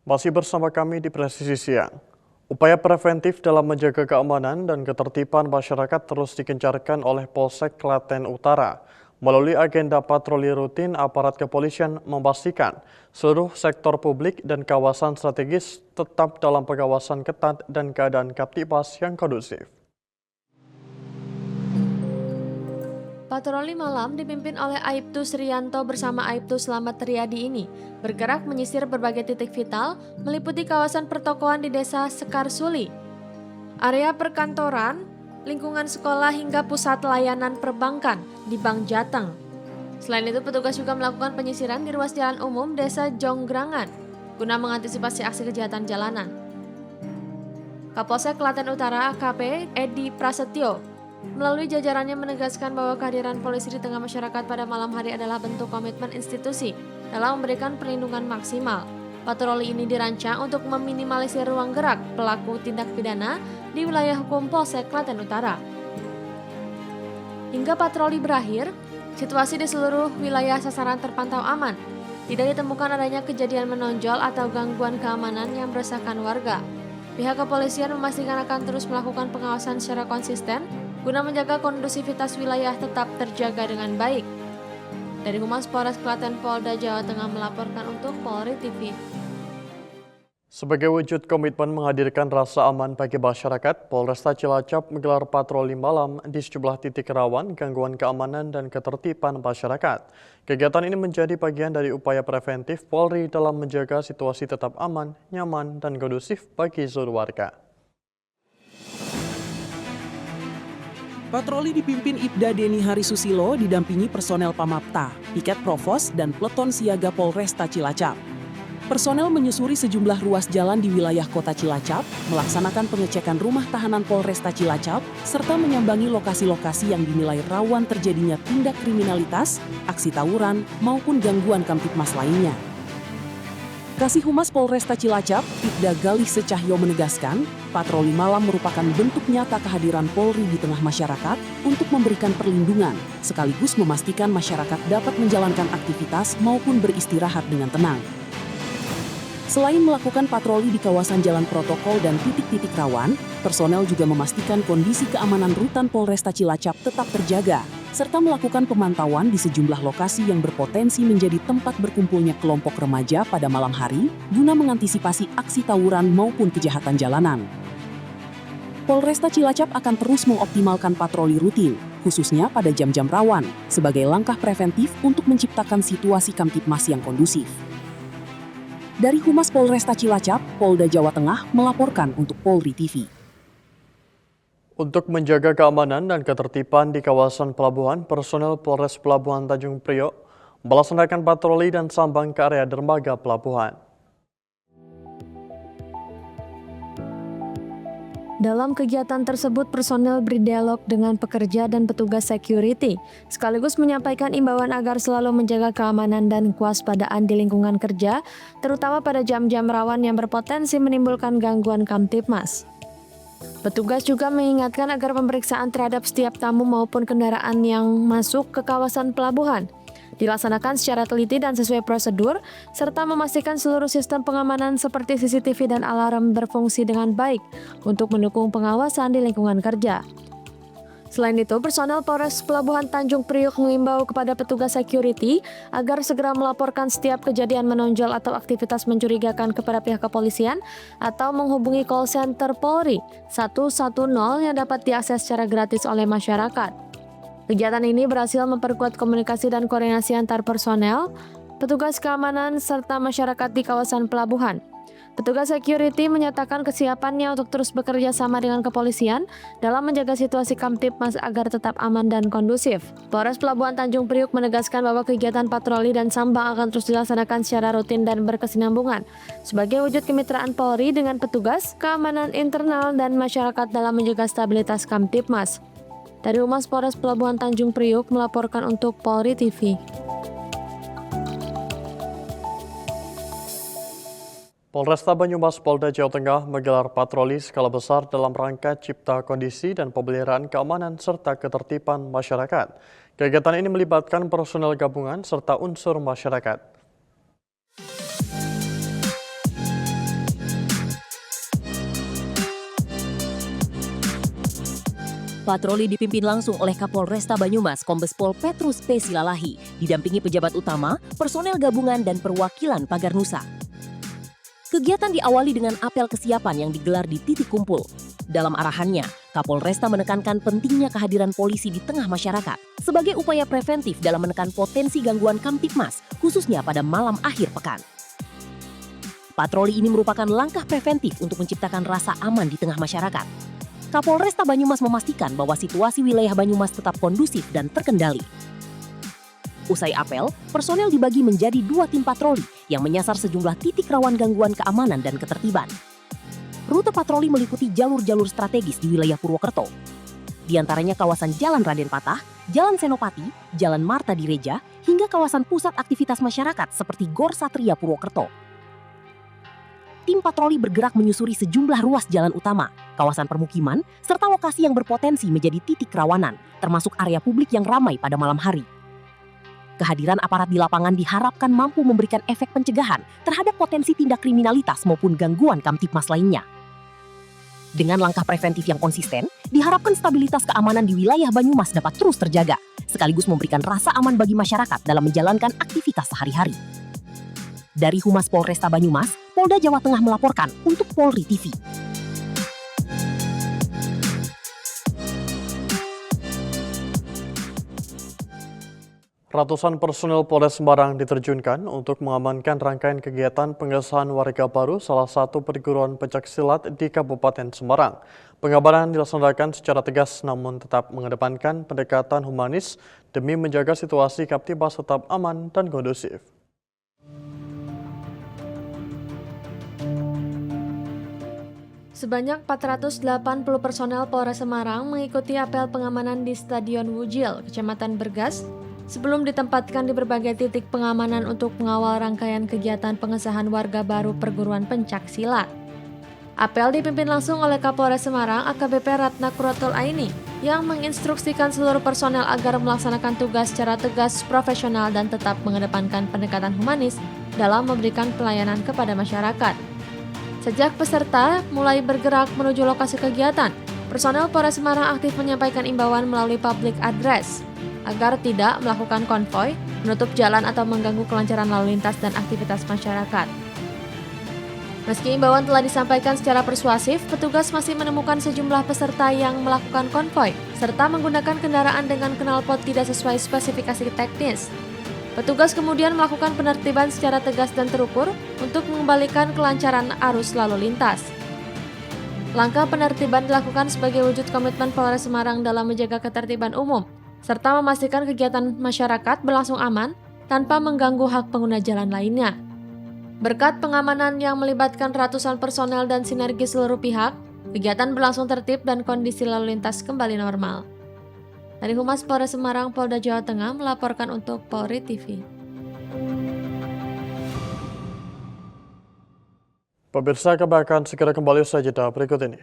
Masih bersama kami di Presisi Siang. Upaya preventif dalam menjaga keamanan dan ketertiban masyarakat terus digencarkan oleh Polsek Klaten Utara. Melalui agenda patroli rutin, aparat kepolisian memastikan seluruh sektor publik dan kawasan strategis tetap dalam pengawasan ketat dan keadaan Kamtibmas yang kondusif. Patroli malam dipimpin oleh Aibtu Srianto bersama Aibtu Slamet Riyadi ini bergerak menyisir berbagai titik vital meliputi kawasan pertokoan di Desa Sekarsuli, area perkantoran, lingkungan sekolah hingga pusat layanan perbankan di Bank Jateng. Selain itu, petugas juga melakukan penyisiran di ruas jalan umum Desa Jonggrangan guna mengantisipasi aksi kejahatan jalanan. Kapolsek Klaten Utara AKP Edi Prasetyo melalui jajarannya menegaskan bahwa kehadiran polisi di tengah masyarakat pada malam hari adalah bentuk komitmen institusi dalam memberikan perlindungan maksimal. Patroli ini dirancang untuk meminimalisir ruang gerak pelaku tindak pidana di wilayah hukum Polsek Klaten Utara. Hingga patroli berakhir, situasi di seluruh wilayah sasaran terpantau aman. Tidak ditemukan adanya kejadian menonjol atau gangguan keamanan yang meresahkan warga. Pihak kepolisian memastikan akan terus melakukan pengawasan secara konsisten guna menjaga kondusivitas wilayah tetap terjaga dengan baik. Dari Humas Polres Klaten Polda Jawa Tengah melaporkan untuk Polri TV. Sebagai wujud komitmen menghadirkan rasa aman bagi masyarakat, Polresta Cilacap menggelar patroli malam di sejumlah titik rawan gangguan keamanan dan ketertiban masyarakat. Kegiatan ini menjadi bagian dari upaya preventif Polri dalam menjaga situasi tetap aman, nyaman, dan kondusif bagi seluruh warga. Patroli dipimpin Ibda Deni Harisusilo didampingi personel Pamapta, Piket Provos, dan Peleton Siaga Polresta Cilacap. Personel menyusuri sejumlah ruas jalan di wilayah kota Cilacap, melaksanakan pengecekan rumah tahanan Polresta Cilacap, serta menyambangi lokasi-lokasi yang dinilai rawan terjadinya tindak kriminalitas, aksi tawuran, maupun gangguan Kamtibmas lainnya. Kasih Humas Polresta Cilacap, Ibda Galih Secahyo menegaskan, patroli malam merupakan bentuk nyata kehadiran Polri di tengah masyarakat untuk memberikan perlindungan, sekaligus memastikan masyarakat dapat menjalankan aktivitas maupun beristirahat dengan tenang. Selain melakukan patroli di kawasan jalan protokol dan titik-titik rawan, personel juga memastikan kondisi keamanan rutan Polresta Cilacap tetap terjaga, serta melakukan pemantauan di sejumlah lokasi yang berpotensi menjadi tempat berkumpulnya kelompok remaja pada malam hari guna mengantisipasi aksi tawuran maupun kejahatan jalanan. Polresta Cilacap akan terus mengoptimalkan patroli rutin, khususnya pada jam-jam rawan, sebagai langkah preventif untuk menciptakan situasi Kamtibmas yang kondusif. Dari Humas Polresta Cilacap, Polda Jawa Tengah melaporkan untuk Polri TV. Untuk menjaga keamanan dan ketertiban di kawasan pelabuhan, personel Polres Pelabuhan Tanjung Priok melaksanakan patroli dan sambang ke area dermaga pelabuhan. Dalam kegiatan tersebut, personel berdialog dengan pekerja dan petugas security, sekaligus menyampaikan imbauan agar selalu menjaga keamanan dan kewaspadaan di lingkungan kerja, terutama pada jam-jam rawan yang berpotensi menimbulkan gangguan Kamtibmas. Petugas juga mengingatkan agar pemeriksaan terhadap setiap tamu maupun kendaraan yang masuk ke kawasan pelabuhan dilaksanakan secara teliti dan sesuai prosedur, serta memastikan seluruh sistem pengamanan seperti CCTV dan alarm berfungsi dengan baik untuk mendukung pengawasan di lingkungan kerja. Selain itu, personel Polres Pelabuhan Tanjung Priok mengimbau kepada petugas security agar segera melaporkan setiap kejadian menonjol atau aktivitas mencurigakan kepada pihak kepolisian atau menghubungi call center Polri 110 yang dapat diakses secara gratis oleh masyarakat. Kegiatan ini berhasil memperkuat komunikasi dan koordinasi antar personel, petugas keamanan, serta masyarakat di kawasan pelabuhan. Petugas security menyatakan kesiapannya untuk terus bekerja sama dengan kepolisian dalam menjaga situasi Kamtibmas agar tetap aman dan kondusif. Polres Pelabuhan Tanjung Priok menegaskan bahwa kegiatan patroli dan sambang akan terus dilaksanakan secara rutin dan berkesinambungan sebagai wujud kemitraan Polri dengan petugas, keamanan internal, dan masyarakat dalam menjaga stabilitas Kamtibmas. Dari Humas Polres Pelabuhan Tanjung Priok melaporkan untuk Polri TV. Polresta Banyumas Polda Jawa Tengah menggelar patroli skala besar dalam rangka cipta kondisi dan pemeliharaan keamanan serta ketertiban masyarakat. Kegiatan ini melibatkan personel gabungan serta unsur masyarakat. Patroli dipimpin langsung oleh Kapolresta Banyumas Kombes Pol Petrus P. Silalahi, didampingi pejabat utama, personel gabungan dan perwakilan Pagar Nusa. Kegiatan diawali dengan apel kesiapan yang digelar di titik kumpul. Dalam arahannya, Kapolresta menekankan pentingnya kehadiran polisi di tengah masyarakat sebagai upaya preventif dalam menekan potensi gangguan Kamtibmas, khususnya pada malam akhir pekan. Patroli ini merupakan langkah preventif untuk menciptakan rasa aman di tengah masyarakat. Kapolresta Banyumas memastikan bahwa situasi wilayah Banyumas tetap kondusif dan terkendali. Usai apel, personel dibagi menjadi 2 tim patroli yang menyasar sejumlah titik rawan gangguan keamanan dan ketertiban. Rute patroli meliputi jalur-jalur strategis di wilayah Purwokerto. Di antaranya kawasan Jalan Raden Patah, Jalan Senopati, Jalan Marta Direja, hingga kawasan pusat aktivitas masyarakat seperti Gor Satria Purwokerto. Tim patroli bergerak menyusuri sejumlah ruas jalan utama, kawasan permukiman, serta lokasi yang berpotensi menjadi titik rawanan, termasuk area publik yang ramai pada malam hari. Kehadiran aparat di lapangan diharapkan mampu memberikan efek pencegahan terhadap potensi tindak kriminalitas maupun gangguan Kamtibmas lainnya. Dengan langkah preventif yang konsisten, diharapkan stabilitas keamanan di wilayah Banyumas dapat terus terjaga, sekaligus memberikan rasa aman bagi masyarakat dalam menjalankan aktivitas sehari-hari. Dari Humas Polresta Banyumas, Polda Jawa Tengah melaporkan untuk Polri TV. Ratusan personel Polres Semarang diterjunkan untuk mengamankan rangkaian kegiatan pengesahan warga baru salah satu perguruan pencaksilat di Kabupaten Semarang. Pengamanan dilaksanakan secara tegas namun tetap mengedepankan pendekatan humanis demi menjaga situasi Kamtibmas tetap aman dan kondusif. Sebanyak 480 personel Polres Semarang mengikuti apel pengamanan di Stadion Wujil, Kecamatan Bergas, sebelum ditempatkan di berbagai titik pengamanan untuk mengawal rangkaian kegiatan pengesahan warga baru perguruan pencaksilat. Apel dipimpin langsung oleh Kapolres Semarang AKBP Ratna Kuratul Aini yang menginstruksikan seluruh personel agar melaksanakan tugas secara tegas, profesional, dan tetap mengedepankan pendekatan humanis dalam memberikan pelayanan kepada masyarakat. Sejak peserta mulai bergerak menuju lokasi kegiatan, personel Polres Semarang aktif menyampaikan imbauan melalui public address agar tidak melakukan konvoi, menutup jalan atau mengganggu kelancaran lalu lintas dan aktivitas masyarakat. Meski imbauan telah disampaikan secara persuasif, petugas masih menemukan sejumlah peserta yang melakukan konvoi serta menggunakan kendaraan dengan knalpot tidak sesuai spesifikasi teknis. Petugas kemudian melakukan penertiban secara tegas dan terukur untuk mengembalikan kelancaran arus lalu lintas. Langkah penertiban dilakukan sebagai wujud komitmen Polres Semarang dalam menjaga ketertiban umum, serta memastikan kegiatan masyarakat berlangsung aman tanpa mengganggu hak pengguna jalan lainnya. Berkat pengamanan yang melibatkan ratusan personel dan sinergi seluruh pihak, kegiatan berlangsung tertib dan kondisi lalu lintas kembali normal. Dari Humas Polres Semarang, Polda Jawa Tengah melaporkan untuk Polri TV. Pemirsa, kami akan segera kembali usai jeda berikut ini.